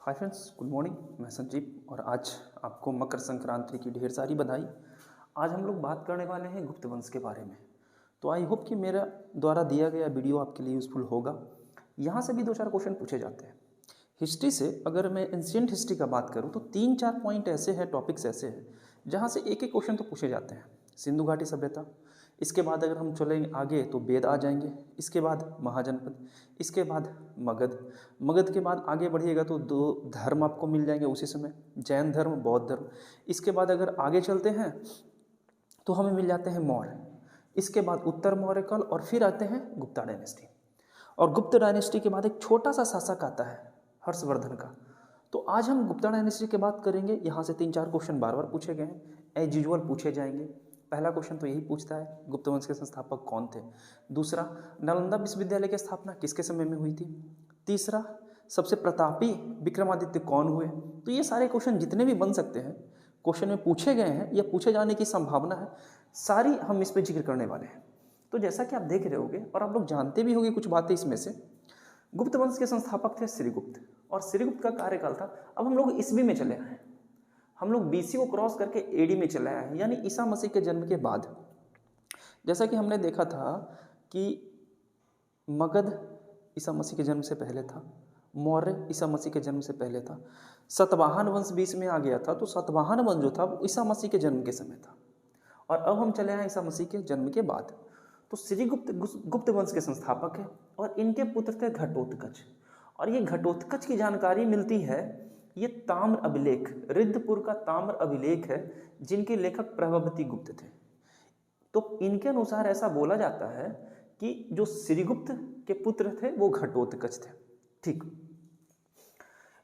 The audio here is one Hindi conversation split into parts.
Hi friends, good morning. मैं संजीव और आज आपको मकर संक्रांति की ढेर सारी बधाई। आज हम लोग बात करने वाले हैं गुप्त वंश के बारे में। तो आई होप कि मेरा द्वारा दिया गया वीडियो आपके लिए यूज़फुल होगा। यहाँ से भी 2-4 क्वेश्चन पूछे जाते हैं हिस्ट्री से। अगर मैं एंशिएंट हिस्ट्री का बात करूँ तो 3-4 पॉइंट ऐसे हैं, टॉपिक्स ऐसे हैं जहाँ से एक एक क्वेश्चन तो पूछे जाते हैं। सिंधु घाटी सभ्यता, इसके बाद अगर हम चलेंगे आगे तो वेद आ जाएंगे, इसके बाद महाजनपद, इसके बाद मगध, मगध के बाद आगे बढ़िएगा तो 2 धर्म आपको मिल जाएंगे उसी समय, जैन धर्म, बौद्ध धर्म। इसके बाद अगर आगे चलते हैं तो हमें मिल जाते हैं मौर्य, इसके बाद उत्तर मौर्य काल और फिर आते हैं गुप्ता डायनेस्टी। और गुप्त डायनेस्टी के बाद एक छोटा सा शासक आता है हर्षवर्धन का। तो आज हम गुप्ता डायनेस्टी की बात करेंगे। यहाँ से 3-4 क्वेश्चन बार बार पूछे गए हैं, एज यूजुअल पूछे जाएंगे। पहला क्वेश्चन तो यही पूछता है, गुप्त वंश के संस्थापक कौन थे। दूसरा, नालंदा विश्वविद्यालय की स्थापना किसके समय में हुई थी। तीसरा, सबसे प्रतापी विक्रमादित्य कौन हुए। तो ये सारे क्वेश्चन जितने भी बन सकते हैं, क्वेश्चन में पूछे गए हैं या पूछे जाने की संभावना है, सारी हम इस पर जिक्र करने वाले हैं। तो जैसा कि आप देख रहे होंगे और आप लोग जानते भी होंगे कुछ बातें इसमें से, गुप्त वंश के संस्थापक थे श्रीगुप्त, और श्रीगुप्त का कार्यकाल था। अब हम लोग ईस्वी में चले आए हैं, हम लोग बीसी को क्रॉस करके एडी में चले आए हैं, यानी ईसा मसीह के जन्म के बाद। जैसा कि हमने देखा था कि मगध ईसा मसीह के जन्म से पहले था, मौर्य ईसा मसीह के जन्म से पहले था, सतवाहन वंश बीच में आ गया था। तो सतवाहन वंश जो था वो ईसा मसीह के जन्म के समय था, और अब हम चले आए ईसा मसीह के जन्म के बाद। तो श्रीगुप्त गुप्त वंश के संस्थापक है, और इनके पुत्र थे घटोत्कच। और ये घटोत्कच की जानकारी मिलती है, ये ताम्र अभिलेख, रिद्धपुर का ताम्र अभिलेख है, जिनके लेखक प्रभावती गुप्त थे। तो इनके अनुसार ऐसा बोला जाता है कि जो श्रीगुप्त के पुत्र थे वो घटोत्कच थे। ठीक,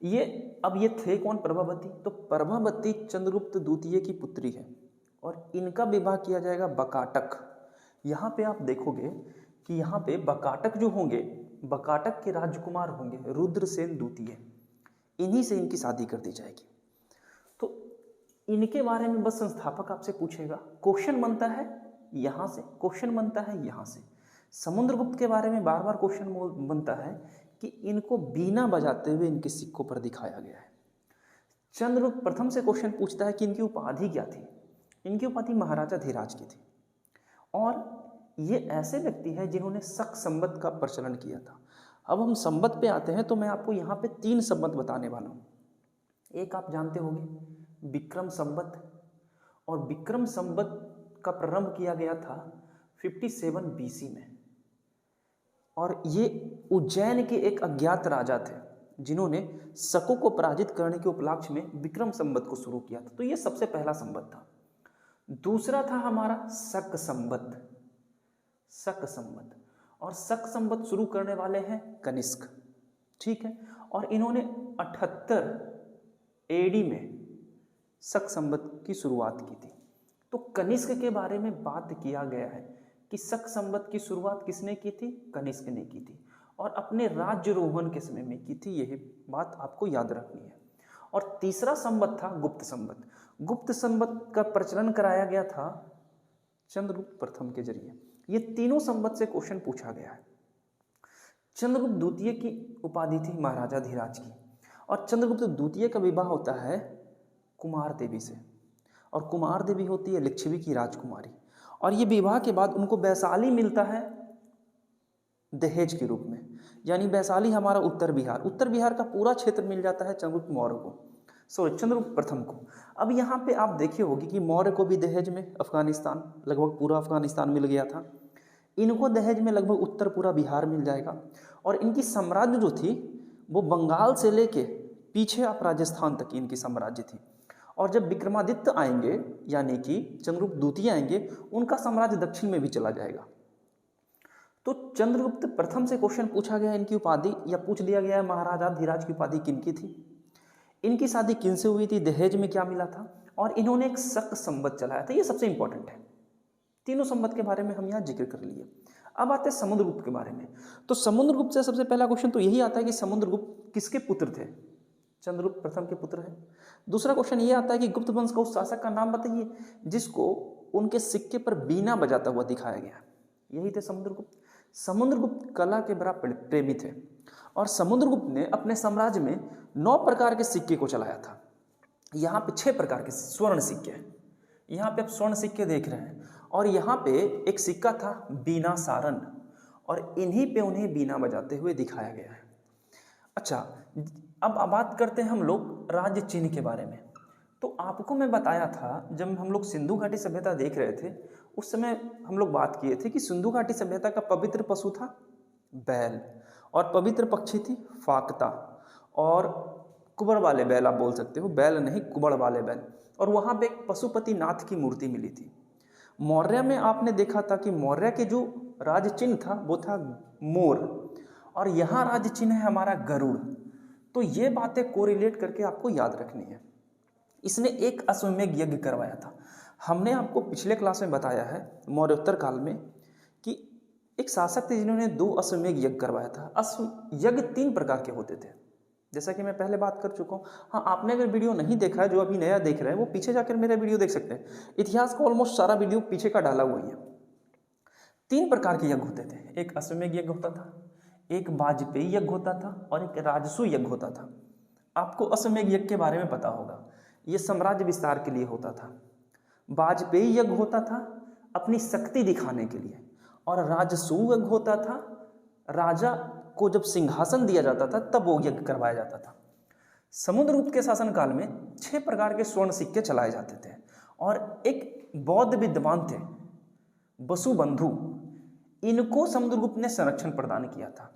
ये थे कौन, प्रभावती। तो प्रभावती चंद्रगुप्त द्वितीय की पुत्री है, और इनका विवाह किया जाएगा बकाटक। यहाँ पे आप देखोगे कि यहाँ पे बकाटक जो होंगे, बकाटक के राजकुमार होंगे रुद्रसेन द्वितीय, इन्हीं से इनकी शादी कर दी जाएगी। तो इनके बारे में बस संस्थापक आपसे पूछेगा, क्वेश्चन बनता है यहाँ से, क्वेश्चन बनता है यहाँ से। समुद्रगुप्त के बारे में बार बार क्वेश्चन बनता है कि इनको बीना बजाते हुए इनके सिक्कों पर दिखाया गया है। चंद्रगुप्त प्रथम से क्वेश्चन पूछता है कि इनकी उपाधि क्या थी। इनकी उपाधि महाराजा धीराज की थी, और ये ऐसे व्यक्ति हैं जिन्होंने शक संवत का प्रचलन किया था। अब हम संवत पे आते हैं, तो मैं आपको यहाँ पे 3 संवत बताने वाला हूँ। एक आप जानते होंगे विक्रम संवत, और विक्रम संवत का प्रारंभ किया गया था 57 बीसी में। और ये उज्जैन के एक अज्ञात राजा थे जिन्होंने शकों को पराजित करने के उपलक्ष्य में विक्रम संवत को शुरू किया था। तो ये सबसे पहला संवत था। दूसरा था हमारा शक संवत, शक संवत, और शक संवत शुरू करने वाले हैं कनिष्क। ठीक है, और इन्होंने 78 एडी में शक संवत की शुरुआत की थी। तो कनिष्क के बारे में बात किया गया है कि शक संवत की शुरुआत किसने की थी, कनिष्क ने की थी, और अपने राज्यरोहण के समय में की थी। यही बात आपको याद रखनी है। और तीसरा संवत था गुप्त संवत। गुप्त संवत का प्रचलन कराया गया था चंद्रगुप्त प्रथम के जरिए। ये तीनों संवत से क्वेश्चन पूछा गया है। चंद्रगुप्त द्वितीय की उपाधि थी महाराजा धीराज की, और चंद्रगुप्त द्वितीय का विवाह होता है कुमार देवी से, और कुमार देवी होती है लिच्छवी की राजकुमारी। और ये विवाह के बाद उनको वैशाली मिलता है दहेज के रूप में, यानी वैशाली हमारा उत्तर बिहार, उत्तर बिहार का पूरा क्षेत्र मिल जाता है चंद्रगुप्त मौर्य को, चंद्रगुप्त प्रथम को। अब यहाँ पे आप देखिए होगी कि मौर्य को भी दहेज में अफगानिस्तान, लगभग पूरा अफगानिस्तान मिल गया था। इनको दहेज में लगभग उत्तर पूरा बिहार मिल जाएगा। और इनकी साम्राज्य जो थी वो बंगाल से लेके पीछे आप राजस्थान तक इनकी साम्राज्य थी। और जब विक्रमादित्य आएंगे, यानी कि चंद्रगुप्त द्वितीय आएंगे, उनका साम्राज्य दक्षिण में भी चला जाएगा। तो चंद्रगुप्त प्रथम से क्वेश्चन पूछा गया इनकी उपाधि, या पूछ लिया गया है महाराजा धीराज की उपाधि किनकी थी, इनकी शादी किनसे हुई थी, दहेज में क्या मिला था, और इन्होंने एक शक संवत चलाया था। ये सबसे इंपॉर्टेंट है। तीनों संवत के बारे में हम यहाँ जिक्र कर लिए। अब आते हैं समुद्रगुप्त के बारे में। तो समुद्रगुप्त से सबसे पहला क्वेश्चन तो यही आता है कि समुद्रगुप्त किसके पुत्र थे, चंद्रगुप्त प्रथम के पुत्र हैं। दूसरा क्वेश्चन ये आता है कि गुप्त वंश का उस शासक का नाम बताइए जिसको उनके सिक्के पर बीना बजाता हुआ दिखाया गया। यही थे समुद्रगुप्त। समुद्रगुप्त कला के बड़ा प्रेमी थे, और समुद्रगुप्त ने अपने साम्राज्य में 9 प्रकार के सिक्के को चलाया था। यहाँ पे 6 प्रकार के स्वर्ण सिक्के हैं, यहाँ पे आप स्वर्ण सिक्के देख रहे हैं, और यहाँ पे एक सिक्का था बीना सारन, और इन्हीं पे उन्हें बीना बजाते हुए दिखाया गया है। अच्छा, अब बात करते हैं हम लोग राज्य चिन्ह के बारे में। तो आपको मैं बताया था, जब हम लोग सिंधु घाटी सभ्यता देख रहे थे उस समय हम लोग बात किए थे कि सिंधु घाटी सभ्यता का पवित्र पशु था बैल, और पवित्र पक्षी थी फाकता, और कुबड़ वाले बैल आप बोल सकते हो, बैल नहीं कुबड़ वाले बैल, और वहाँ पे एक पशुपति नाथ की मूर्ति मिली थी। मौर्य में आपने देखा था कि मौर्य के जो राज्य चिन्ह था वो था मोर, और यहाँ राज्य चिन्ह है हमारा गरुड़। तो ये बातें कोरिलेट करके आपको याद रखनी है। इसने एक अश्वमेध यज्ञ करवाया था। हमने आपको पिछले क्लास में बताया है मौर्योत्तर काल में कि एक शासक थे जिन्होंने 2 अश्वमेध यज्ञ करवाया था। यज्ञ 3 प्रकार के होते थे, जैसा कि मैं पहले बात कर चुका हूँ। हाँ, आपने अगर वीडियो नहीं देखा है, जो अभी नया देख रहे हैं, वो पीछे जाकर मेरा वीडियो देख सकते हैं। इतिहास का ऑलमोस्ट सारा वीडियो पीछे का डाला हुआ ही है। 3 प्रकार के यज्ञ होते थे। एक अश्वमेध यज्ञ होता था, एक वाजपेयी यज्ञ होता था, और एक राजसूय यज्ञ होता था। आपको अश्वमेध यज्ञ के बारे में पता होगा, ये साम्राज्य विस्तार के लिए होता था। वाजपेयी यज्ञ होता था अपनी शक्ति दिखाने के लिए, और राजसूय यज्ञ होता था राजा को जब सिंहासन दिया जाता था तब वो यज्ञ करवाया जाता था। समुद्रगुप्त के शासनकाल में 6 प्रकार के स्वर्ण सिक्के चलाए जाते थे, और एक बौद्ध विद्वान थे वसुबंधु, इनको समुद्रगुप्त ने संरक्षण प्रदान किया था।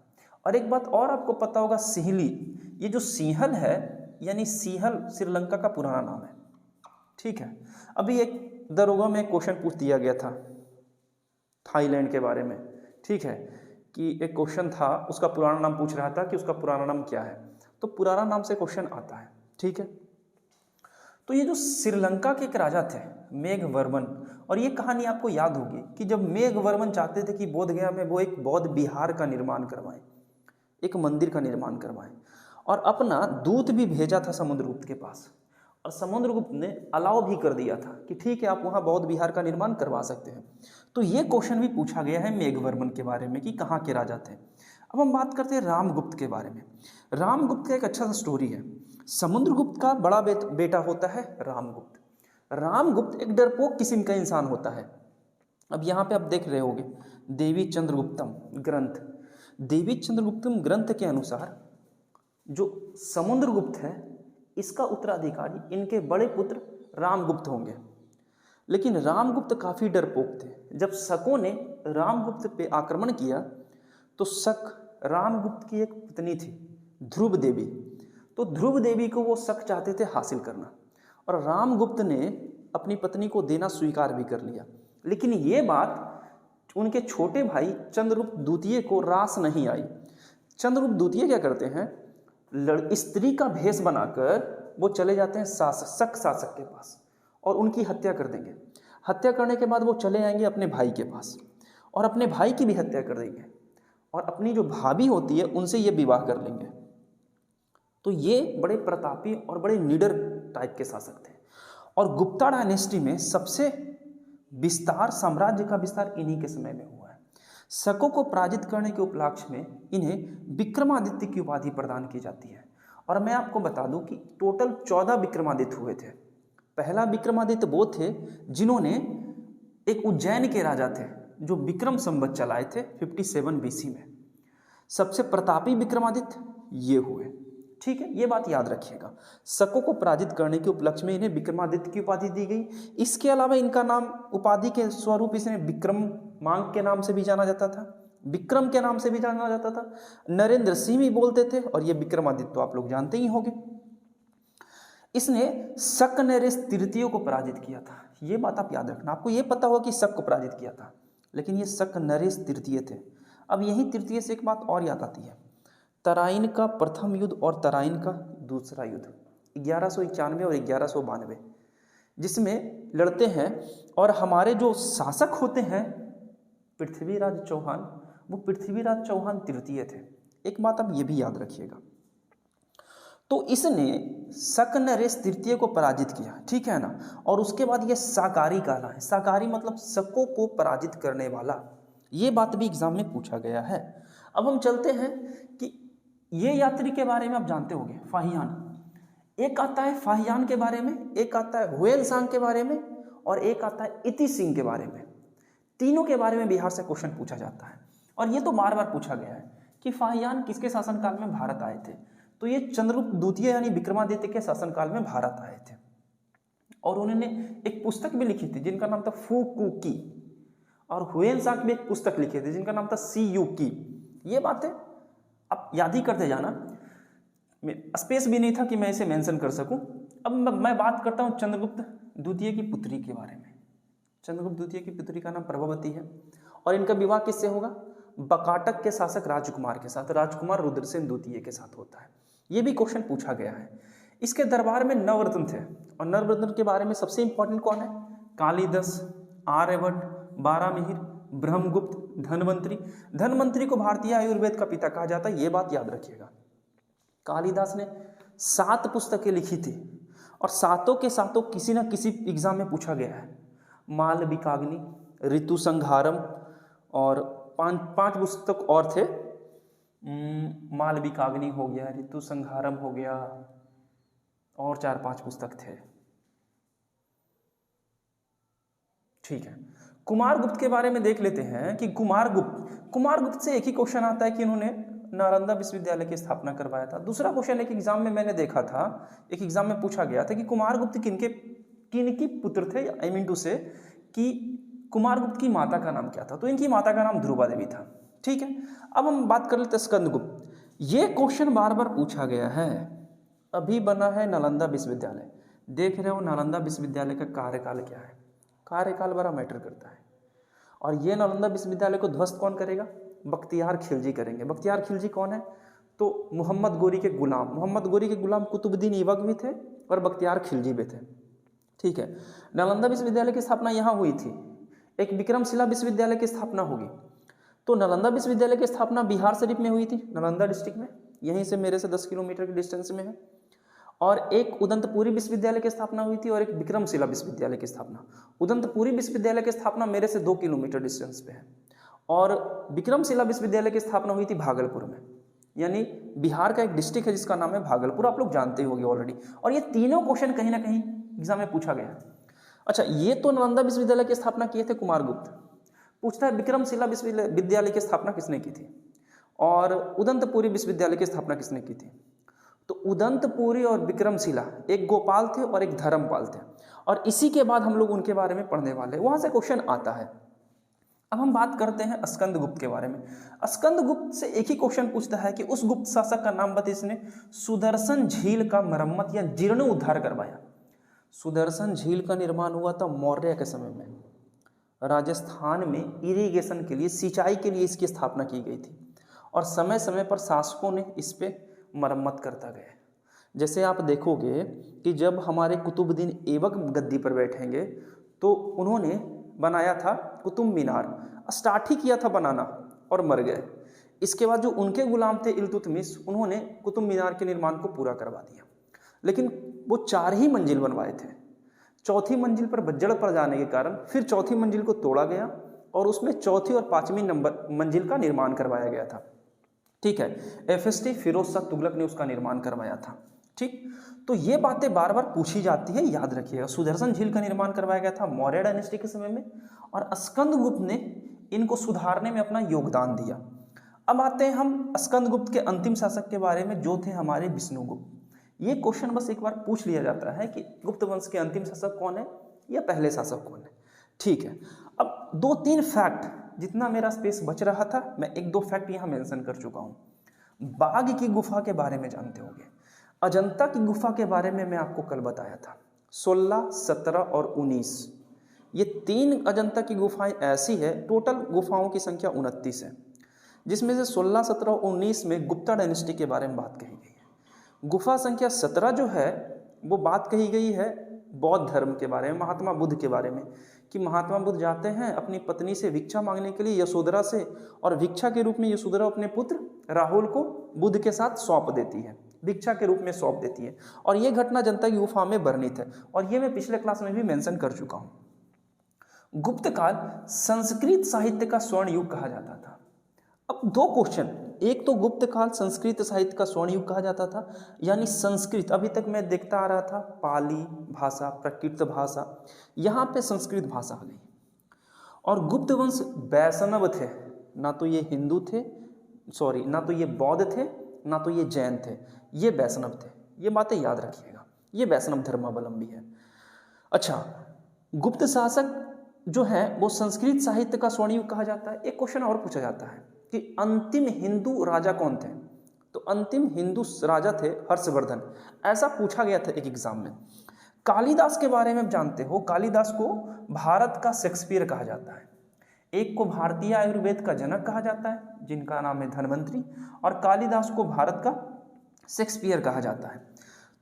और एक बात और आपको पता होगा, सिंहली, ये जो सिंहल है यानी सिंहल श्रीलंका का पुराना नाम है। ठीक है, अभी एक दरोगा में क्वेश्चन पूछ दिया गया था थाईलैंड के बारे में। ठीक है, कि एक क्वेश्चन था, उसका पुराना नाम पूछ रहा था कि उसका पुराना नाम क्या है, तो पुराना नाम से क्वेश्चन आता है। ठीक है, तो ये जो श्रीलंका के एक राजा थे मेघवर्मन, और ये कहानी आपको याद होगी कि जब मेघवर्मन चाहते थे कि बोध गया में वो एक बौद्ध विहार का निर्माण करवाएं, एक मंदिर का निर्माण करवाएं, और अपना दूत भी भेजा था समुद्रगुप्त के पास, और समुद्रगुप्त ने अलाउ भी कर दिया था कि ठीक है, आप वहाँ बौद्ध विहार का निर्माण करवा सकते हैं। तो ये क्वेश्चन भी पूछा गया है मेघवर्मन के बारे में कि कहाँ के राजा थे। अब हम बात करते हैं रामगुप्त के बारे में। रामगुप्त का एक अच्छा सा स्टोरी है। समुद्रगुप्त का बड़ा बेटा होता है रामगुप्त। रामगुप्त एक डरपोक किस्म का इंसान होता है। अब यहाँ पे आप देख रहे होगे देवी चंद्रगुप्तम ग्रंथ। देवी चंद्रगुप्तम ग्रंथ के अनुसार जो समुद्रगुप्त है इसका उत्तराधिकारी इनके बड़े पुत्र रामगुप्त होंगे। लेकिन रामगुप्त काफ़ी डरपोक थे। जब शकों ने रामगुप्त पे आक्रमण किया तो शक रामगुप्त की एक पत्नी थी ध्रुव देवी, तो ध्रुव देवी को वो शक चाहते थे हासिल करना, और रामगुप्त ने अपनी पत्नी को देना स्वीकार भी कर लिया। लेकिन ये बात उनके छोटे भाई चंद्रगुप्त द्वितीय को रास नहीं आई। चंद्रगुप्त द्वितीय क्या करते हैं, स्त्री का भेष बनाकर वो चले जाते हैं शासक के पास और उनकी हत्या कर देंगे। हत्या करने के बाद वो चले आएंगे अपने भाई के पास और अपने भाई की भी हत्या कर देंगे, और अपनी जो भाभी होती है उनसे ये विवाह कर लेंगे। तो ये बड़े प्रतापी और बड़े निडर टाइप के शासक थे। और गुप्ता डायनेस्टी में सबसे विस्तार, साम्राज्य का विस्तार इन्हीं के समय में हुआ है। शकों को पराजित करने के उपलक्ष्य में इन्हें विक्रमादित्य की उपाधि प्रदान की जाती है। और मैं आपको बता दूं कि टोटल 14 विक्रमादित्य हुए थे। पहला विक्रमादित्य वो थे जिन्होंने, एक उज्जैन के राजा थे जो विक्रम संवत चलाए थे 57 BC में। सबसे प्रतापी विक्रमादित्य ये हुए। ठीक है, ये बात याद रखिएगा। शकों को पराजित करने के उपलक्ष्य में इन्हें विक्रमादित्य की उपाधि दी गई। इसके अलावा इनका नाम, उपाधि के स्वरूप इसे विक्रमांक के नाम से भी जाना जाता था, विक्रम के नाम से भी जाना जाता था, नरेंद्र सिंह भी बोलते थे, और ये विक्रमादित्य तो आप लोग जानते ही होंगे। इसने शक नरेश तृतीय को पराजित किया था। ये बात आप याद रखना। आपको ये पता होगा कि शक को पराजित किया था, लेकिन ये शक नरेश तृतीय थे। अब यही तृतीय से एक बात और याद आती है, तराइन का प्रथम युद्ध और तराइन का दूसरा युद्ध 1191 और 1192, जिसमें लड़ते हैं। और हमारे जो शासक होते हैं पृथ्वीराज चौहान, वो पृथ्वीराज चौहान तृतीय थे। एक बात आप ये भी याद रखिएगा। तो इसने शक नरेश तृतीय को पराजित किया, ठीक है ना। और उसके बाद ये साकारी कहला है। साकारी मतलब शकों को पराजित करने वाला। ये बात भी एग्जाम में पूछा गया है। अब हम चलते हैं कि ये यात्री के बारे में आप जानते होंगे, फाहियान। एक आता है फाहियान के बारे में, एक आता है हुएनसांग के बारे में, और एक आता है इति सिंह के बारे में। तीनों के बारे में बिहार से क्वेश्चन पूछा जाता है, और ये तो बार बार पूछा गया है कि फाहियान किसके शासनकाल में भारत आए थे। तो ये चंद्रगुप्त द्वितीय यानी विक्रमादित्य के शासनकाल में भारत आए थे, और उन्होंने एक पुस्तक भी लिखी थी जिनका नाम था फू कू की, और हुएनसांग भी एक पुस्तक लिखे थे जिनका नाम था सी यू की। ये बातें आप याद ही करते जाना, स्पेस भी नहीं था कि मैं इसे मेंशन कर सकूं। अब मैं बात करता हूं चंद्रगुप्त द्वितीय की पुत्री के बारे में। चंद्रगुप्त द्वितीय की पुत्री का नाम प्रभावती है, और इनका विवाह किससे होगा? बकाटक के शासक राजकुमार के साथ, राजकुमार रुद्रसेन द्वितीय के साथ होता है। ये भी क्वेश्चन पूछा गया है। इसके दरबार में नवरत्न थे, और नवरत्न के बारे में सबसे इंपॉर्टेंट कौन है? कालिदास, आर्यभट्ट, बारामिहिर, ब्रह्मगुप्त, धन्वंतरी। धन्वंतरी को भारतीय आयुर्वेद का पिता कहा जाता है, ये बात याद रखिएगा। कालिदास ने 7 पुस्तकें लिखी थी, और सातों के सातों किसी न किसी एग्जाम में पूछा गया है। मालविकाग्नि, ऋतु संहारम, और पांच पुस्तक और थे। मालविकाग्नि हो गया, ऋतु संहारम हो गया, और 4-5 पुस्तक थे। ठीक है, कुमारगुप्त के बारे में देख लेते हैं कि कुमारगुप्त से एक ही क्वेश्चन आता है कि इन्होंने नालंदा विश्वविद्यालय की स्थापना करवाया था। दूसरा क्वेश्चन एक एग्जाम में मैंने देखा था, एक एग्जाम में पूछा गया था कि कुमारगुप्त किनके पुत्र थे, आई मीन टू से कि कुमारगुप्त की माता का नाम क्या था। तो इनकी माता का नाम ध्रुवा देवी था। ठीक है, अब हम बात कर लेते हैं स्कंदगुप्त। ये क्वेश्चन बार बार पूछा गया है। अभी बना है नालंदा विश्वविद्यालय, देख रहे हो नालंदा विश्वविद्यालय का कार्यकाल क्या है? कार्यकाल बड़ा मैटर करता है। और ये नालंदा विश्वविद्यालय को ध्वस्त कौन करेगा? बख्तियार खिलजी करेंगे। बख्तियार खिलजी कौन है? तो मोहम्मद गोरी के गुलाम कुतुबुद्दीन ऐबक भी थे, और बख्तियार खिलजी भी थे। ठीक है, नालंदा विश्वविद्यालय की स्थापना यहाँ हुई थी। एक विक्रमशिला विश्वविद्यालय की स्थापना होगी। तो नालंदा विश्वविद्यालय की स्थापना बिहार शरीफ में हुई थी, नालंदा डिस्ट्रिक्ट में, यहीं से मेरे से 10 किलोमीटर के डिस्टेंस में है। और एक उदंतपुरी विश्वविद्यालय की स्थापना हुई थी, और एक विक्रमशिला विश्वविद्यालय की स्थापना। उदंतपुरी विश्वविद्यालय की स्थापना मेरे से 2 किलोमीटर डिस्टेंस पे है, और विक्रमशिला विश्वविद्यालय की स्थापना हुई थी भागलपुर में, यानी बिहार का एक डिस्ट्रिक्ट है जिसका नाम है भागलपुर। आप लोग जानते ही होंगे ऑलरेडी। और ये तीनों क्वेश्चन कहीं ना कहीं एग्जाम में पूछा गया। अच्छा, ये तो नालंदा विश्वविद्यालय की स्थापना किए थे कुमारगुप्त। पूछता है विक्रमशिला विश्वविद्यालय की स्थापना किसने की थी, और उदंतपुरी विश्वविद्यालय की स्थापना किसने की थी? तो उदंतपुरी और विक्रमशिला, एक गोपाल थे और एक धर्मपाल थे, और इसी के बाद हम लोग उनके बारे में पढ़ने वाले, वहां से क्वेश्चन आता है। अब हम बात करते हैं स्कंदगुप्त के बारे में। स्कंदगुप्त से एक ही क्वेश्चन पूछता है कि उस गुप्त शासक का नाम बताइए जिसने सुदर्शन झील का मरम्मत या जीर्णोद्धार करवाया। सुदर्शन झील का निर्माण हुआ था मौर्य के समय में। राजस्थान में इरिगेशन के लिए, सिंचाई के लिए इसकी स्थापना की गई थी, और समय समय पर शासकों ने इस पे मरम्मत करता गया। जैसे आप देखोगे कि जब हमारे कुतुबुद्दीन ऐबक गद्दी पर बैठेंगे तो उन्होंने बनाया था कुतुब मीनार, स्टार्ट ही किया था बनाना और मर गए। इसके बाद जो उनके गुलाम थे इल्तुतमिश, उन्होंने कुतुब मीनार के निर्माण को पूरा करवा दिया, लेकिन वो 4 ही मंजिल बनवाए थे। चौथी मंजिल पर बज्जड़ पड़ जाने के कारण फिर चौथी मंजिल को तोड़ा गया, और उसमें चौथी और 5वीं मंजिल का निर्माण करवाया गया था। ठीक है, FST फिरोज शाह तुगलक ने उसका निर्माण करवाया था। ठीक, तो ये बातें बार बार पूछी जाती है, याद रखिएगा। सुदर्शन झील का निर्माण करवाया गया था मौर्य डायनेस्टी के समय में, और स्कंदगुप्त ने इनको सुधारने में अपना योगदान दिया। अब आते हैं हम स्कंदगुप्त के अंतिम शासक के बारे में, जो थे हमारे विष्णुगुप्त। ये क्वेश्चन बस एक बार पूछ लिया जाता है कि गुप्त वंश के अंतिम शासक कौन है या पहले शासक कौन है। ठीक है, अब 2-3 फैक्ट, जितना मेरा स्पेस बच रहा था मैं 1-2 फैक्ट यहाँ मेंशन कर चुका हूँ। बाघ की गुफा के बारे में जानते होंगे। अजंता की गुफा के बारे में मैं आपको कल बताया था। 16, 17 और 19, ये 3 अजंता की गुफाएं ऐसी है, टोटल गुफाओं की संख्या 29 है, जिसमें से 16, 17 और 19 में गुप्ता डायनेस्टी के बारे में बात कही गई है। गुफा संख्या 17 जो है वो बात कही गई है बौद्ध धर्म के बारे में, महात्मा बुद्ध के बारे में, कि महात्मा बुद्ध जाते हैं अपनी पत्नी से भिक्षा मांगने के लिए यशोधरा से, और भिक्षा के रूप में यशोधरा अपने पुत्र राहुल को बुद्ध के साथ सौंप देती है, भिक्षा के रूप में सौंप देती है। और ये घटना अजंता की गुफा में वर्णित है, और ये मैं पिछले क्लास में भी मेंशन कर चुका हूँ। गुप्त काल संस्कृत साहित्य का स्वर्ण युग कहा जाता था। अब 2 क्वेश्चन एक तो गुप्त काल संस्कृत साहित्य का स्वर्ण युग कहा जाता था, यानी संस्कृत अभी तक मैं देखता आ रहा था पाली भाषा, प्राकृत भाषा, यहाँ पे संस्कृत भाषा आ गई। और गुप्त वंश वैष्णव थे, ना तो ये हिंदू थे, सॉरी ना तो ये बौद्ध थे, ना तो ये जैन थे, ये वैष्णव थे। ये बातें याद रखिएगा, ये वैष्णव धर्मावलंबी है। अच्छा, गुप्त शासक जो है वो संस्कृत साहित्य का स्वर्ण युग कहा जाता है। एक क्वेश्चन और पूछा जाता है कि अंतिम हिंदू राजा कौन थे, तो अंतिम हिंदू राजा थे हर्षवर्धन, ऐसा पूछा गया था एक एग्जाम में। कालिदास के बारे में जानते हो, कालिदास को भारत का शेक्सपियर कहा जाता है। एक को भारतीय आयुर्वेद का जनक कहा जाता है जिनका नाम है धन्वंतरी, और कालिदास को भारत का शेक्सपियर कहा जाता है।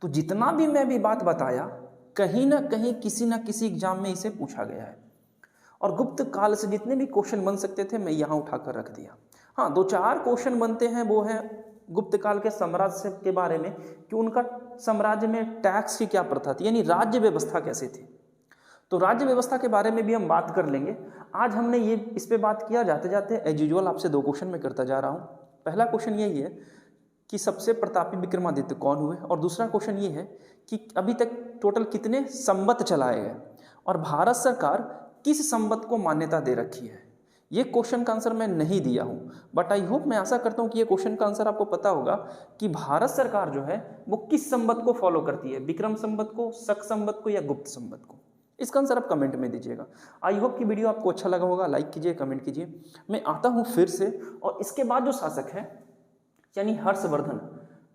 तो जितना भी मैं भी बात बताया, कहीं ना कहीं किसी ना किसी एग्जाम में इसे पूछा गया है। और गुप्त काल से जितने भी क्वेश्चन बन सकते थे मैं यहाँ उठाकर रख दिया। हाँ, 2-4 क्वेश्चन बनते हैं, वो है गुप्त काल के साम्राज्य के बारे में कि उनका साम्राज्य में टैक्स की क्या प्रथा थी, यानी राज्य व्यवस्था कैसी थी। तो राज्य व्यवस्था के बारे में भी हम बात कर लेंगे। आज हमने ये इस पे बात किया, जाते जाते एज यूजुअल आपसे 2 क्वेश्चन मैं करता जा रहा हूँ। पहला क्वेश्चन यही है कि सबसे प्रतापी विक्रमादित्य कौन हुए, और दूसरा क्वेश्चन ये है कि अभी तक टोटल कितने संवत चलाए गए और भारत सरकार किस संवत को मान्यता दे रखी है। ये क्वेश्चन का आंसर मैं नहीं दिया हूँ, बट आई होप, मैं आशा करता हूँ कि ये क्वेश्चन का आंसर आपको पता होगा कि भारत सरकार जो है वो किस संवत को फॉलो करती है, विक्रम संवत को, शक संवत को, या गुप्त संवत को। इसका आंसर आप कमेंट में दीजिएगा। आई होप कि वीडियो आपको अच्छा लगा होगा, लाइक कीजिए, कमेंट कीजिए। मैं आता हूँ फिर से, और इसके बाद जो शासक है यानी हर्षवर्धन,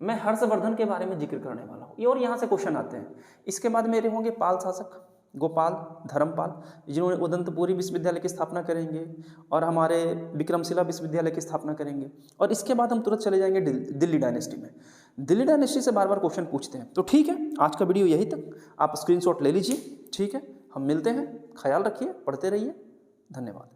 मैं हर्षवर्धन के बारे में जिक्र करने वाला हूँ। ये और यहाँ से क्वेश्चन आते हैं। इसके बाद मेरे होंगे पाल शासक, गोपाल, धर्मपाल, जिन्होंने उदंतपुरी विश्वविद्यालय की स्थापना करेंगे और हमारे विक्रमशिला विश्वविद्यालय की स्थापना करेंगे। और इसके बाद हम तुरंत चले जाएंगे दिल्ली डायनेस्टी में। दिल्ली डायनेस्टी से बार बार क्वेश्चन पूछते हैं। तो ठीक है, आज का वीडियो यही तक, आप स्क्रीनशॉट ले लीजिए। ठीक है, हम मिलते हैं, ख्याल रखिए, पढ़ते रहिए, धन्यवाद।